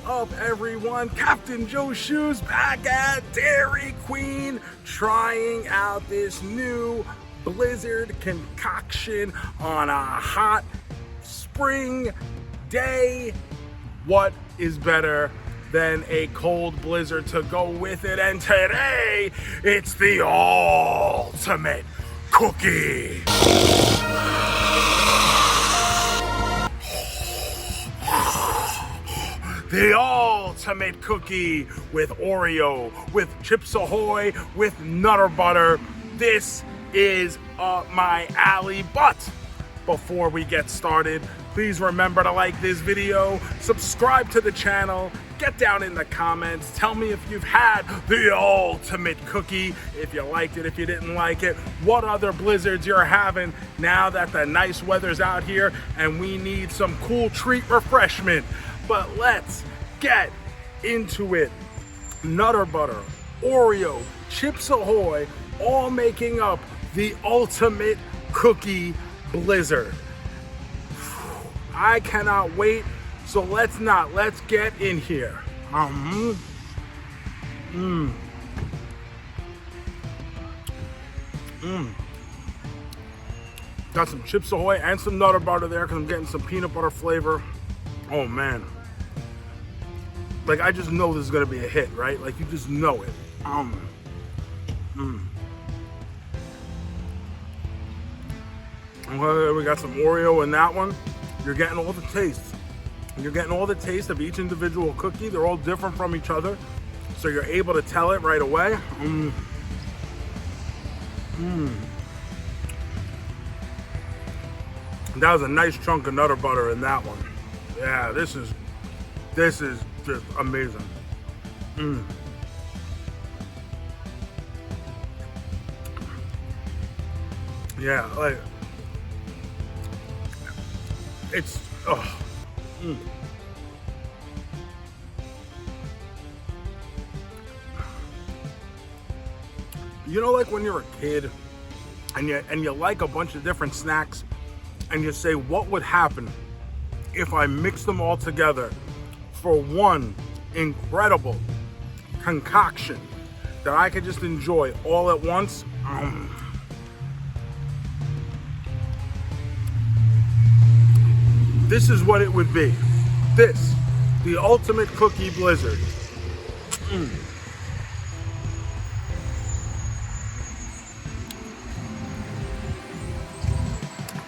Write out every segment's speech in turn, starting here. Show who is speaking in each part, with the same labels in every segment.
Speaker 1: up, everyone? Captain Joe Shoes back at Dairy Queen, trying out this new Blizzard concoction on a hot spring day. What is better than a cold blizzard to go with it? And today, it's the ultimate cookie. The ultimate cookie with Oreo, with Chips Ahoy, with Nutter Butter. This is up my alley. But before we get started, please remember to like this video, subscribe to the channel, get down in the comments, tell me if you've had the ultimate cookie, if you liked it, if you didn't like it, what other blizzards you're having now that the nice weather's out here and we need some cool treat refreshment. But let's get into it. Nutter Butter, Oreo, Chips Ahoy, all making up the ultimate cookie blizzard. I cannot wait, so let's get in here. Got some Chips Ahoy and some Nutter Butter there because I'm getting some peanut butter flavor. Oh man. Like, I just know this is gonna be a hit, right? Like, you just know it. We got some Oreo in that one. You're getting all the tastes. You're getting all the taste of each individual cookie. They're all different from each other, so you're able to tell it right away. That was a nice chunk of Nutter Butter in that one. Yeah, this is just amazing. Yeah, like it's You know, like when you're a kid and you like a bunch of different snacks and you say, what would happen if I mix them all together for one incredible concoction that I could just enjoy all at once? This is what it would be. This, the ultimate cookie blizzard.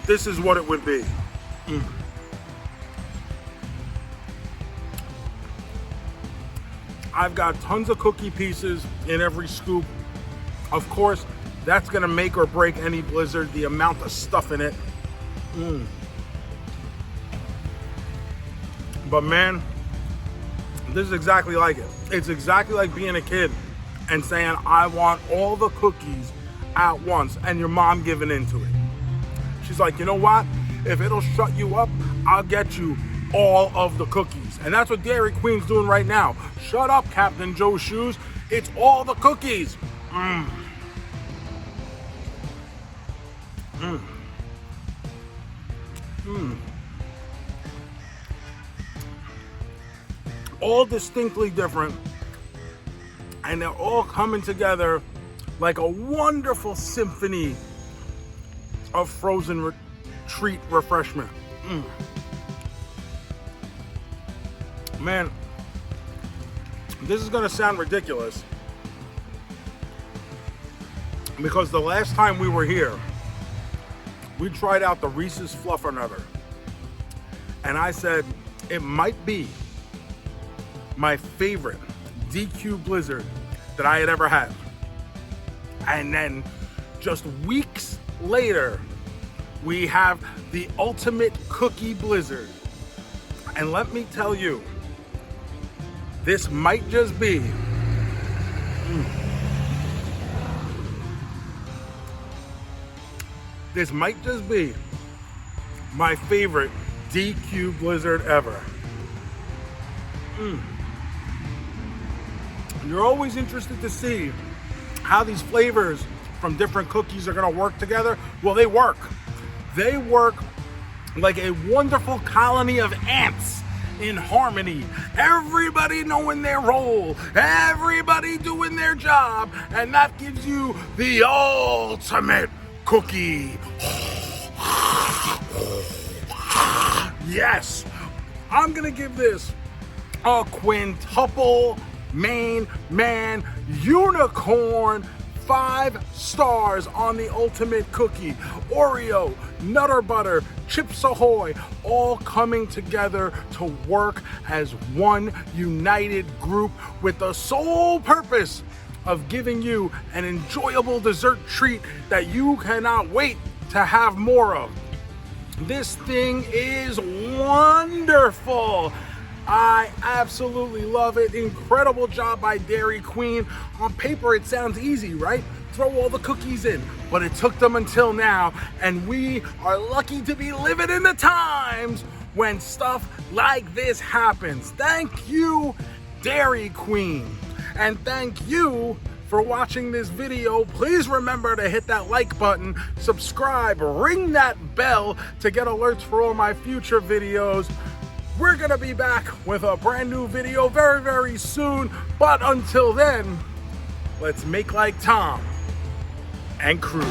Speaker 1: This is what it would be. I've got tons of cookie pieces in every scoop. Of course, that's gonna make or break any blizzard, the amount of stuff in it. But man, this is exactly like it. It's exactly like being a kid and saying, I want all the cookies at once, and your mom giving into it. She's like, you know what? If it'll shut you up, I'll get you all of the cookies. And that's what Dairy Queen's doing right now. Shut up, Captain Joe Shoes. It's all the cookies. All distinctly different, and they're all coming together like a wonderful symphony of frozen treat refreshment. Man, this is gonna sound ridiculous because the last time we were here, we tried out the Reese's Fluffernutter, and I said it might be my favorite DQ Blizzard that I had ever had. And then just weeks later, we have the ultimate cookie blizzard. And let me tell you, this might just be my favorite DQ Blizzard ever. You're always interested to see how these flavors from different cookies are gonna work together. Well, they work. They work like a wonderful colony of ants in harmony, everybody knowing their role, everybody doing their job, and that gives you the ultimate cookie. Yes, I'm gonna give this a quintuple main man unicorn 5 stars on the ultimate cookie. Oreo, Nutter Butter, Chips Ahoy, all coming together to work as one united group with the sole purpose of giving you an enjoyable dessert treat that you cannot wait to have more of. This thing is wonderful. I absolutely love it. Incredible job by Dairy Queen. On paper, it sounds easy, right? Throw all the cookies in. But it took them until now, and we are lucky to be living in the times when stuff like this happens. Thank you, Dairy Queen. And thank you for watching this video. Please remember to hit that like button, subscribe, ring that bell to get alerts for all my future videos. We're gonna be back with a brand new video very, very soon. But until then, let's make like Tom and crew.